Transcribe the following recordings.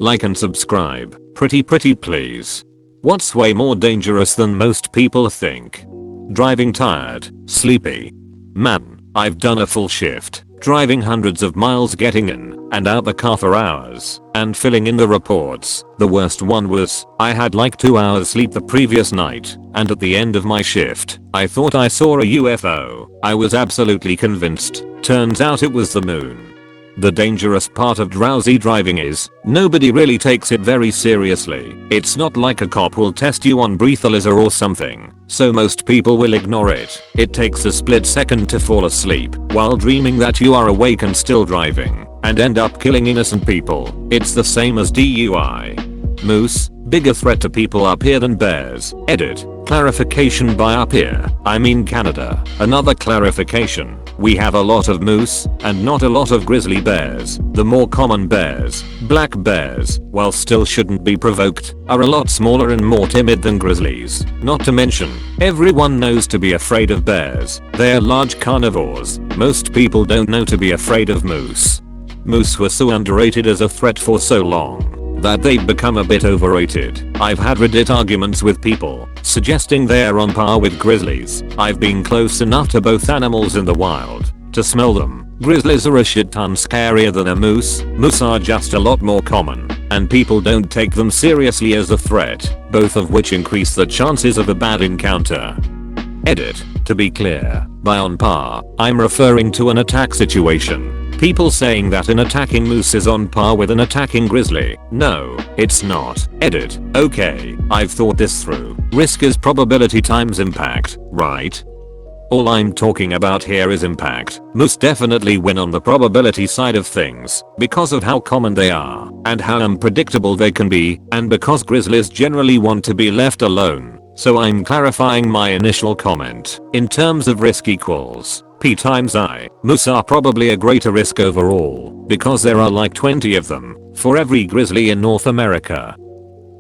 like and subscribe. Pretty please. What's way more dangerous than most people think? Driving tired, sleepy. Man, I've done a full shift, driving hundreds of miles getting in and out the car for hours and filling in the reports. The worst one was, I had like 2 hours sleep the previous night, and at the end of my shift, I thought I saw a UFO. I was absolutely convinced. Turns out it was the moon. The dangerous part of drowsy driving is, nobody really takes it very seriously. It's not like a cop will test you on breathalyzer or something, so most people will ignore it. It takes a split second to fall asleep while dreaming that you are awake and still driving, and end up killing innocent people. It's the same as DUI. Moose, bigger threat to people up here than bears. Edit. Clarification by up here, I mean Canada. Another clarification. We have a lot of moose and not a lot of grizzly bears. The more common bears, black bears, while still shouldn't be provoked, are a lot smaller and more timid than grizzlies. Not to mention, everyone knows to be afraid of bears. They're large carnivores. Most people don't know to be afraid of moose. Moose were so underrated as a threat for so long that they've become a bit overrated. I've had Reddit arguments with people suggesting they're on par with grizzlies. I've been close enough to both animals in the wild to smell them. Grizzlies are a shit ton scarier than a moose. Moose are just a lot more common, and people don't take them seriously as a threat, both of which increase the chances of a bad encounter. Edit. To be clear, by on par, I'm referring to an attack situation. People saying that an attacking moose is on par with an attacking grizzly. No, it's not. Edit. Okay, I've thought this through. Risk is probability times impact, right? All I'm talking about here is impact. Moose definitely win on the probability side of things because of how common they are and how unpredictable they can be, and because grizzlies generally want to be left alone. So I'm clarifying my initial comment. In terms of risk equals P times I. Moose are probably a greater risk overall because there are like 20 of them for every grizzly in North America.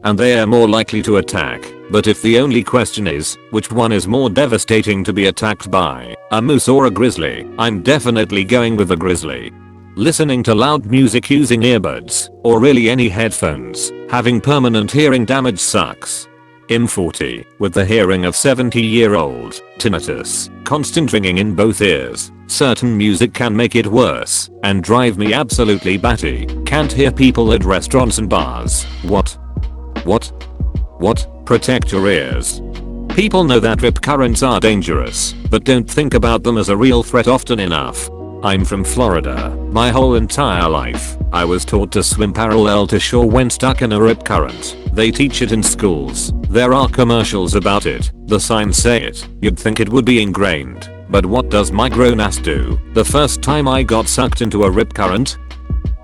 And they are more likely to attack. But if the only question is, which one is more devastating to be attacked by, a moose or a grizzly, I'm definitely going with the grizzly. Listening to loud music using earbuds, or really any headphones, having permanent hearing damage sucks. M40, with the hearing of 70-year-old, tinnitus, constant ringing in both ears. Certain music can make it worse and drive me absolutely batty. Can't hear people at restaurants and bars. What? Protect your ears. People know that rip currents are dangerous, but don't think about them as a real threat often enough. I'm from Florida. My whole entire life, I was taught to swim parallel to shore when stuck in a rip current. They teach it in schools. There are commercials about it. The signs say it. You'd think it would be ingrained. But what does my grown ass do? The first time I got sucked into a rip current?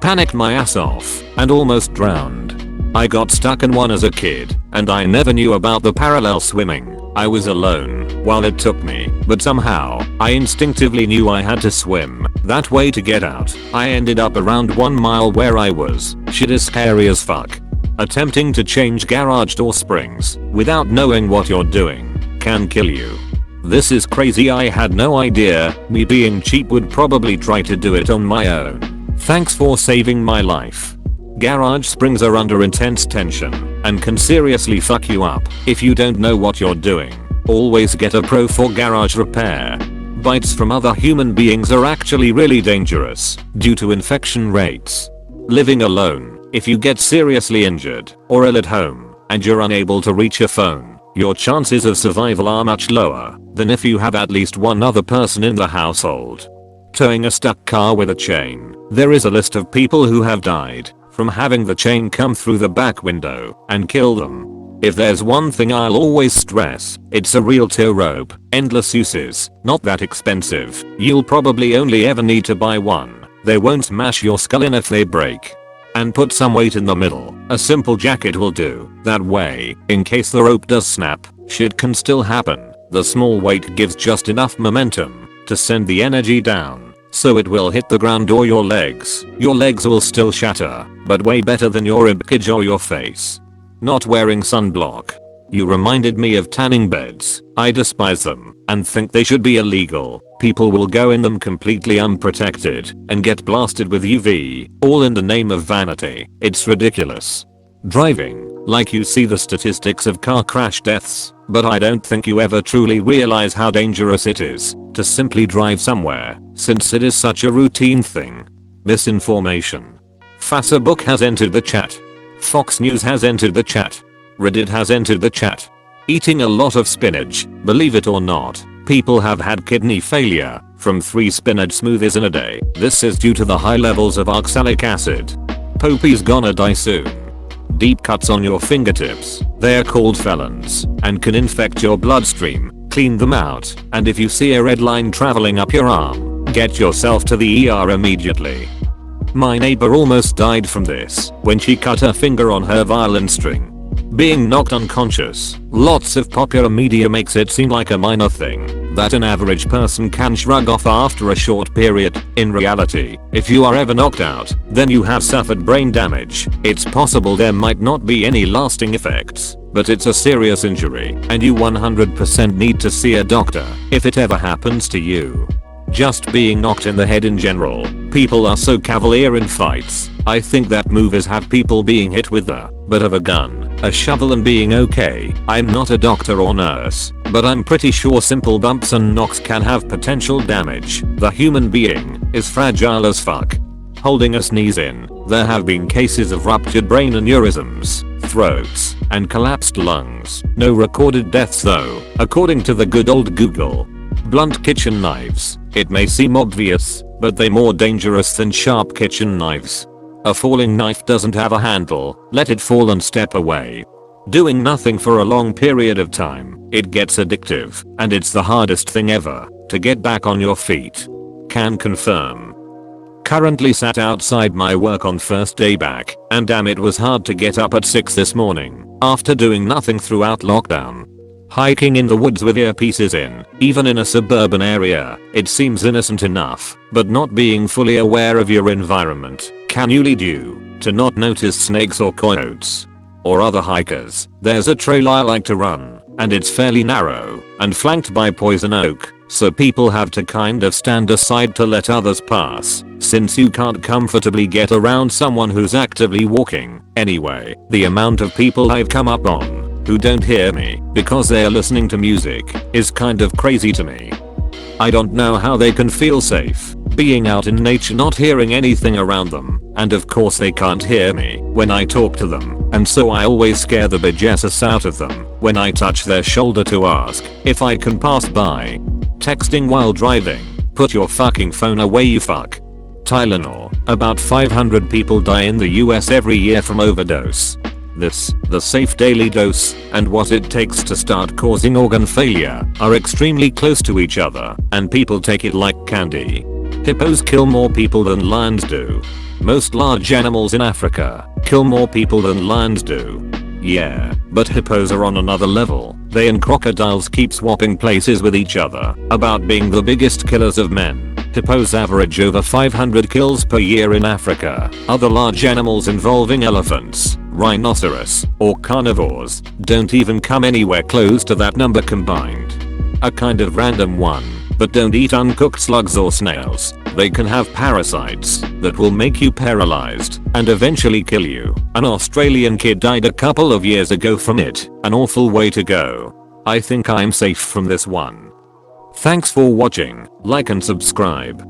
Panicked my ass off and almost drowned. I got stuck in one as a kid, and I never knew about the parallel swimming. I was alone while it took me, but somehow, I instinctively knew I had to swim that way to get out. I ended up around 1 mile where I was. Shit is scary as fuck. Attempting to change garage door springs without knowing what you're doing can kill you. This is crazy. I had no idea. Me being cheap would probably try to do it on my own. Thanks for saving my life. Garage springs are under intense tension and can seriously fuck you up if you don't know what you're doing. Always get a pro for garage repair. Bites from other human beings are actually really dangerous due to infection rates. Living alone, if you get seriously injured or ill at home and you're unable to reach a phone, your chances of survival are much lower than if you have at least one other person in the household. Towing a stuck car with a chain. There is a list of people who have died from having the chain come through the back window and kill them. If there's one thing I'll always stress, it's a real tow rope. Endless uses, not that expensive. You'll probably only ever need to buy one. They won't smash your skull in if they break. And put some weight in the middle. A simple jacket will do. That way, in case the rope does snap, shit can still happen. The small weight gives just enough momentum to send the energy down, so it will hit the ground or your legs. Your legs will still shatter, but way better than your ribcage or your face. Not wearing sunblock. You reminded me of tanning beds. I despise them and think they should be illegal. People will go in them completely unprotected and get blasted with UV, all in the name of vanity. It's ridiculous. Driving, like you see the statistics of car crash deaths, but I don't think you ever truly realize how dangerous it is to simply drive somewhere, since it is such a routine thing. Misinformation. Facebook has entered the chat. Fox News has entered the chat. Reddit has entered the chat. Eating a lot of spinach, believe it or not, people have had kidney failure from 3 spinach smoothies in a day. This is due to the high levels of oxalic acid. Popey's gonna die soon. Deep cuts on your fingertips, they are called felons and can infect your bloodstream. Clean them out, and if you see a red line traveling up your arm, get yourself to the ER immediately. My neighbor almost died from this when she cut her finger on her violin string. Being knocked unconscious, lots of popular media makes it seem like a minor thing that an average person can shrug off after a short period. In reality, if you are ever knocked out, then you have suffered brain damage. It's possible there might not be any lasting effects, but it's a serious injury and you 100% need to see a doctor if it ever happens to you. Just being knocked in the head in general, people are so cavalier in fights. I think that movies have people being hit with a butt of a gun, a shovel and being okay. I'm not a doctor or nurse, but I'm pretty sure simple bumps and knocks can have potential damage. The human being is fragile as fuck. Holding a sneeze in, there have been cases of ruptured brain aneurysms, throats, and collapsed lungs. No recorded deaths though, according to the good old Google. Blunt kitchen knives. It may seem obvious, but they're more dangerous than sharp kitchen knives. A falling knife doesn't have a handle, let it fall and step away. Doing nothing for a long period of time, it gets addictive, and it's the hardest thing ever to get back on your feet. Can confirm. Currently sat outside my work on first day back, and damn it was hard to get up at 6 this morning, after doing nothing throughout lockdown. Hiking in the woods with earpieces in, even in a suburban area, it seems innocent enough, but not being fully aware of your environment can lead you to not notice snakes or coyotes. Or other hikers. There's a trail I like to run, and it's fairly narrow and flanked by poison oak, so people have to kind of stand aside to let others pass, since you can't comfortably get around someone who's actively walking. Anyway, the amount of people I've come up on who don't hear me because they are listening to music is kind of crazy to me. I don't know how they can feel safe being out in nature not hearing anything around them, and of course they can't hear me when I talk to them, and so I always scare the bejesus out of them when I touch their shoulder to ask if I can pass by. Texting while driving. Put your fucking phone away, you fuck. Tylenol. About 500 people die in the US every year from overdose. This, the safe daily dose, and what it takes to start causing organ failure are extremely close to each other, and people take it like candy. Hippos kill more people than lions do. Most large animals in Africa kill more people than lions do. Yeah, but hippos are on another level. They and crocodiles keep swapping places with each other about being the biggest killers of men. Hippos average over 500 kills per year in Africa. Other large animals involving elephants, rhinoceros, or carnivores don't even come anywhere close to that number combined. A kind of random one, but don't eat uncooked slugs or snails. They can have parasites that will make you paralyzed and eventually kill you. An Australian kid died a couple of years ago from it. An awful way to go. I think I'm safe from this one. Thanks for watching, like and subscribe.